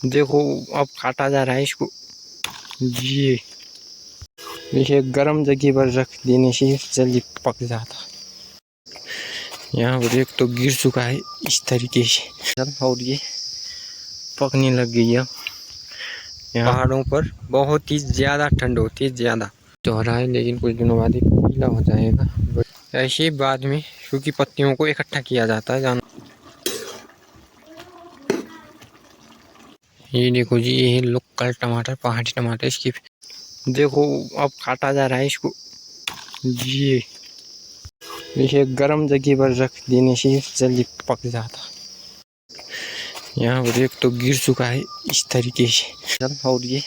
देखो अब काटा जा रहा है इसको। ये इसे गर्म जगह पर रख देने से जल्दी पक जाता। यहाँ पर एक तो गिर चुका है इस तरीके से और ये पकने लग गई है। यहाँ पहाड़ों पर बहुत ही ज़्यादा ठंड होती है, ज़्यादा तो हो रहा है, लेकिन कुछ दिनों बाद ही पीला हो जाएगा। ऐसे ही बाद में सूखी पत्तियों को इकट्ठा किया जाता है। जान ये देखो जी, ये लोकल टमाटर, पहाड़ी टमाटर। इसकी देखो अब काटा जा रहा है इसको। ये इसे गर्म जगह पर रख देने से जल्दी पक जाता। यहाँ पर एक तो गिर चुका है इस तरीके से और ये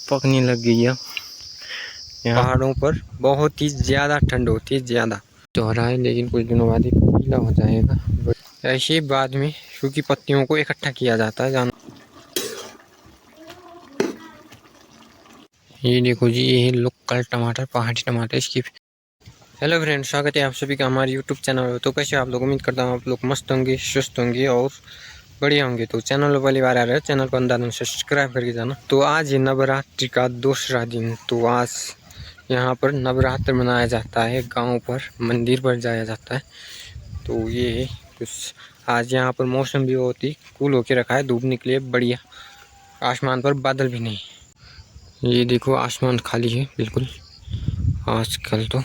पकने लग गई है। यहाँ पहाड़ों पर बहुत ही ज़्यादा ठंड होती है, ज़्यादा तो हो रहा है, लेकिन कुछ दिनों बाद ही पीला हो जाएगा। ऐसे ही बाद में सूखी पत्तियों को इकट्ठा किया जाता है। जान ये देखो जी, ये लोकल टमाटर, पहाड़ी टमाटर। इसकी हेलो फ्रेंड्स, स्वागत है आप सभी का हमारे यूट्यूब चैनल में। तो कैसे आप लोग, उम्मीद करता हूँ आप लोग मस्त होंगे, स्वस्थ होंगे और बढ़िया होंगे। तो चैनल पहली बार आ रहे हैं, चैनल को अंदाज़ सब्सक्राइब करके जाना। तो आज है नवरात्रि का दूसरा दिन। तो आज यहाँ पर नवरात्र मनाया जाता है, गांव पर मंदिर पर जाया जाता है। तो ये कुछ आज यहाँ पर मौसम भी बहुत ही कूल होके रखा है, धूप निकली है बढ़िया, आसमान पर बादल भी नहीं। ये देखो आसमान खाली है बिल्कुल आजकल। तो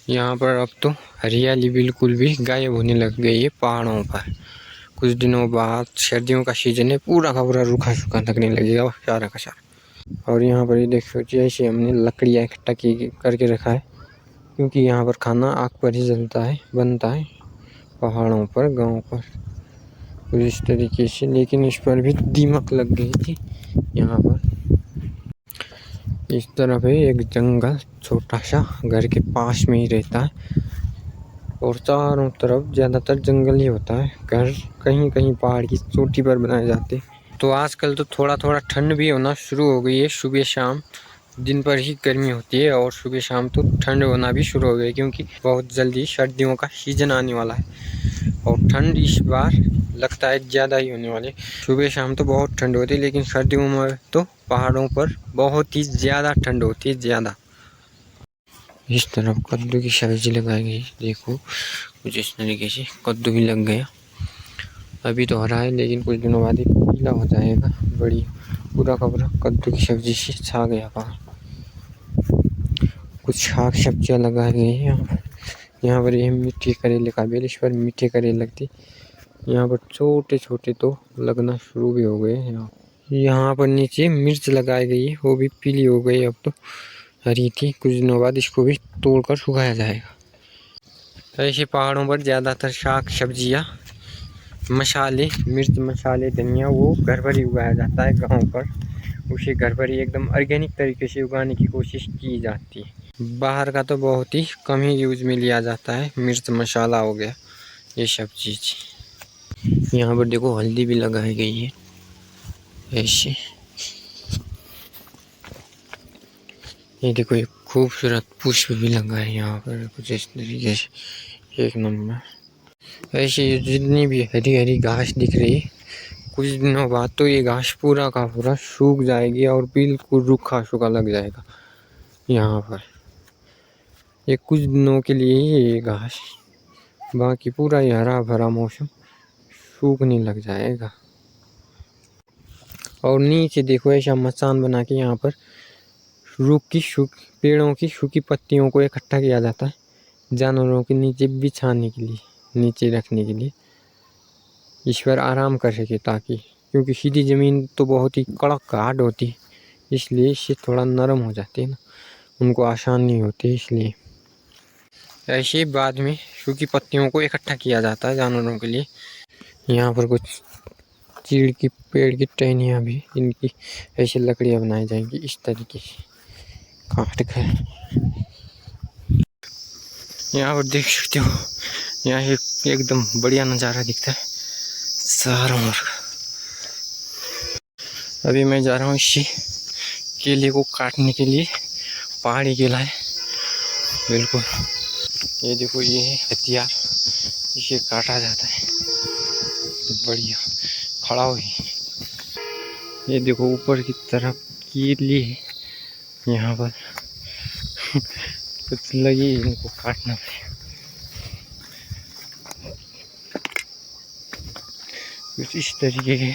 यहाँ पर अब तो हरियाली बिल्कुल भी गायब होने लग गई है पहाड़ों पर। कुछ दिनों बाद सर्दियों का सीजन है, पूरा का पूरा रूखा सूखा लगने लगेगा सारा का सारा। और यहाँ पर ये देखो जैसे हमने लकड़ियाँ इकट्ठा करके रखा है, क्योंकि यहाँ पर खाना आग पर ही जलता है, बनता है पहाड़ों पर, गांव पर कुछ इस तरीके से। लेकिन इस पर भी दीमक लग गई थी। यहाँ पर इस तरफ है एक जंगल, छोटा सा घर के पास में ही रहता है, और चारों तरफ ज़्यादातर जंगल ही होता है। घर कहीं कहीं पहाड़ की चोटी पर बनाए जाते। तो आजकल तो थोड़ा थोड़ा ठंड भी होना शुरू हो गई है। सुबह शाम दिन पर ही गर्मी होती है और सुबह शाम तो ठंड होना भी शुरू हो गई, क्योंकि बहुत जल्दी सर्दियों का सीजन आने वाला है। और ठंड इस बार लगता है ज़्यादा ही होने वाली। सुबह शाम तो बहुत ठंड होती है, लेकिन सर्दियों में तो पहाड़ों पर बहुत ही ज़्यादा ठंड होती है, ज़्यादा। इस तरफ कद्दू की सब्जी लगाई गई, देखो कुछ इस तरीके से कद्दू भी लग गया। अभी तो हरा है, लेकिन कुछ दिनों बाद ही पीला हो जाएगा बढ़िया, पूरा का पूरा कद्दू की सब्जी से छा गया पहाड़। कुछ शाक सब्जियाँ लगाई गई हैं यहाँ पर। ये मीठे करेले का बेल, इस पर मीठे करेले लगते। यहाँ पर छोटे छोटे तो लगना शुरू भी हो गए। यहाँ पर नीचे मिर्च लगाई गई है, वो भी पीली हो गई, अब तो हरी थी। कुछ दिनों बाद इसको भी तोड़कर सुखाया जाएगा। ऐसे पहाड़ों पर ज़्यादातर शाक सब्जियाँ, मसाले, मिर्च मसाले, धनिया वो घर पर ही उगाया जाता है गांव पर। उसे घर पर ही एकदम ऑर्गेनिक तरीके से उगाने की कोशिश की जाती है। बाहर का तो बहुत ही कम ही यूज़ में लिया जाता है। मिर्च मसाला हो गया, ये सब चीज़। यहाँ पर देखो हल्दी भी लगाई गई है ऐसे। ये देखो एक खूबसूरत पुष्प भी लगा है यहाँ पर, कुछ इस तरीके से, एक नंबर। ऐसे जितनी भी हरी हरी घास दिख रही है, कुछ दिनों बाद तो ये घास पूरा का पूरा सूख जाएगी और बिल्कुल रूखा सूखा लग जाएगा यहाँ पर। ये कुछ दिनों के लिए ही ये घास, बाकी पूरा ये हरा भरा मौसम सूखने लग जाएगा। और नीचे देखो ऐसा मचान बना के यहाँ पर पेड़ों की सूखी पत्तियों को इकट्ठा किया जाता है, जानवरों के नीचे बिछाने के लिए, नीचे रखने के लिए, इस पर आराम कर सके। ताकि क्योंकि सीधी ज़मीन तो बहुत ही कड़क हार्ड होती है, इसलिए इससे थोड़ा नरम हो जाती है ना, उनको आसान नहीं होती। इसलिए ऐसे ही बाद में सूखी पत्तियों को इकट्ठा किया जाता है जानवरों के लिए। यहाँ पर कुछ चीड़ की पेड़ की टहनियाँ भी, इनकी ऐसी लकड़ियाँ बनाई जाएंगी इस तरीके से काट कर। यहाँ पर देख सकते हो, यहाँ एकदम बढ़िया नज़ारा दिखता है चारों ओर। अभी मैं जा रहा हूँ इसी केले को काटने के लिए, पहाड़ी केला है बिल्कुल। ये देखो ये है हथियार, इसे काटा जाता है बढ़िया खड़ा हुई। ये देखो ऊपर की तरफ कीली है यहाँ पर। कुछ लगी इनको काटना पड़ेगा। कुछ इस तरीके के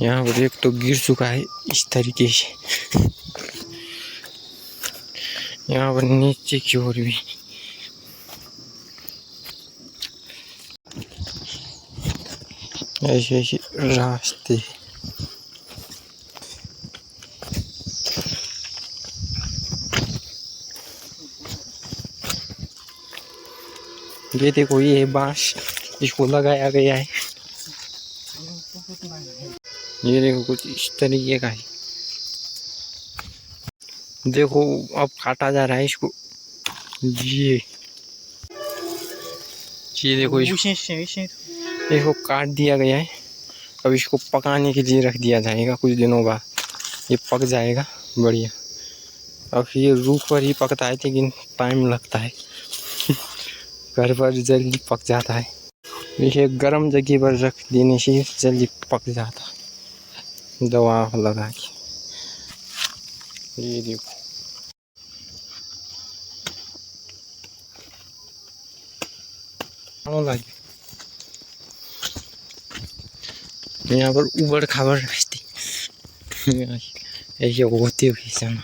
यहाँ पर एक तो गिर चुका है इस तरीके से। यहाँ पर नीचे की ओर भी ऐसे ऐसे रास्ते। ये देखो ये बांस इसको लगाया गया है। ये देखो कुछ इस तरीके का है। देखो अब काटा जा रहा है इसको। ये देखो इसको काट दिया गया है। अब इसको पकाने के लिए रख दिया जाएगा। कुछ दिनों बाद ये पक जाएगा बढ़िया। अब ये रूख पर ही पकता है लेकिन टाइम लगता है। घर पर जल्दी पक जाता है। इसे गर्म जगह पर रख देने से जल्दी पक जाता है दवा लगा के। ये देखो यहाँ पर उबड़ खाबड़ रास्ते ऐसे होते हुए जाना।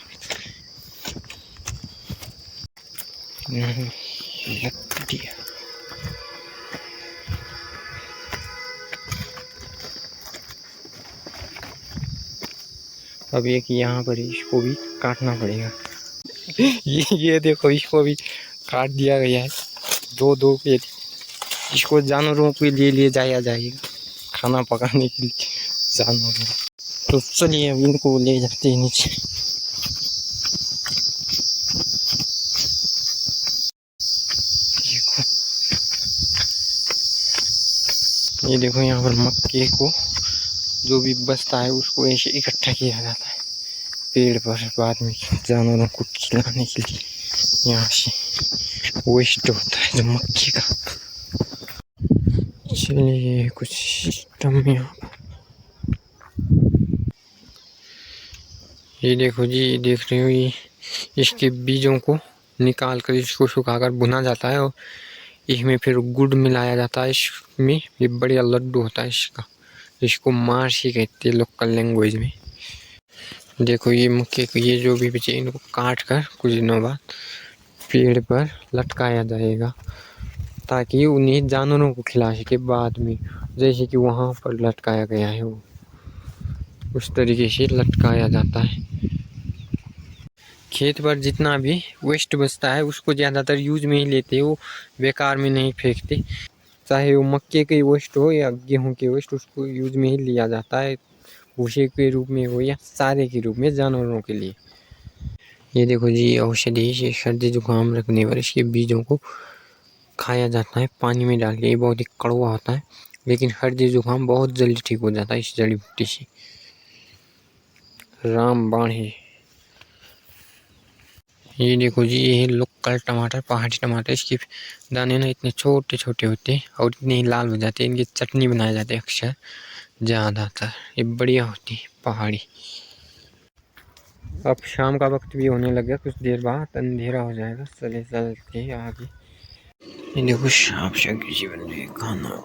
अब एक यहाँ पर इसको भी काटना पड़ेगा। ये देखो इसको भी काट दिया गया है दो दो के। इसको जानवरों के लिए ले जाया जाएगा खाना पकाने के लिए जानवरों। तो चलिए अब इनको ले जाते हैं नीचे। ये देखो यहाँ पर मक्के को जो भी बचता है उसको ऐसे इकट्ठा किया जाता है पेड़ पर, बाद में जानवरों को खिलाने के लिए। यहाँ से वेस्ट होता है जो मक्के का। चलिए कुछ सिस्टम यहाँ पर। ये देखो जी, ये देख रहे हो ये इसके बीजों को निकाल कर इसको सुखाकर भुना जाता है और इसमें फिर गुड़ मिलाया जाता है। इसमें ये बढ़िया लड्डू होता है इसका। इसको मार्शी कहते हैं लोकल लैंग्वेज में। देखो ये मक्के को ये जो भी बचे इनको काट कर कुछ दिनों बाद पेड़ पर लटकाया जाएगा ताकि उन्हें जानवरों को खिला सके बाद में। जैसे कि वहाँ पर लटकाया गया है वो उस तरीके से लटकाया जाता है। खेत पर जितना भी वेस्ट बचता है उसको ज़्यादातर यूज में ही लेते हैं, वो बेकार में नहीं फेंकते। चाहे वो मक्के के वेस्ट हो या गेहूं के वेस्ट, उसको यूज में ही लिया जाता है भूसे के रूप में हो या चारे के रूप में जानवरों के लिए। ये देखो जी औषधि से सर्दी जुकाम रखने पर इसके बीजों को खाया जाता है पानी में डाल के। ये बहुत ही कड़वा होता है लेकिन सर्दी जुकाम बहुत जल्दी ठीक हो जाता है इस जड़ी बूटी से। रामबाण है। ये देखो जी ये लोकल टमाटर, पहाड़ी टमाटर। इसके दाने ना इतने छोटे छोटे होते हैं और इतने ही लाल हो जाते हैं। इनकी चटनी बनाई जाती है अक्सर ज़्यादातर। ये बढ़िया होती है पहाड़ी। अब शाम का वक्त भी होने लग गया, कुछ देर बाद अंधेरा हो जाएगा। चले चलते आगे। ये देखो शाम से जीवन में खाना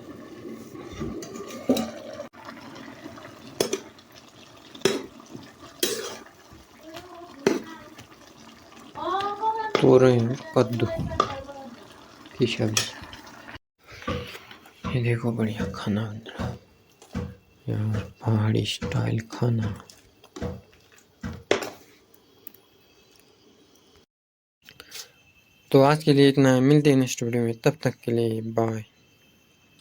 तोरई कद्दू की सब्जी। ये देखो बढ़िया खाना बन रहा है यहाँ पहाड़ी स्टाइल खाना। तो आज के लिए इतना है, मिलते हैं नेक्स्ट वीडियो में, तब तक के लिए बाय।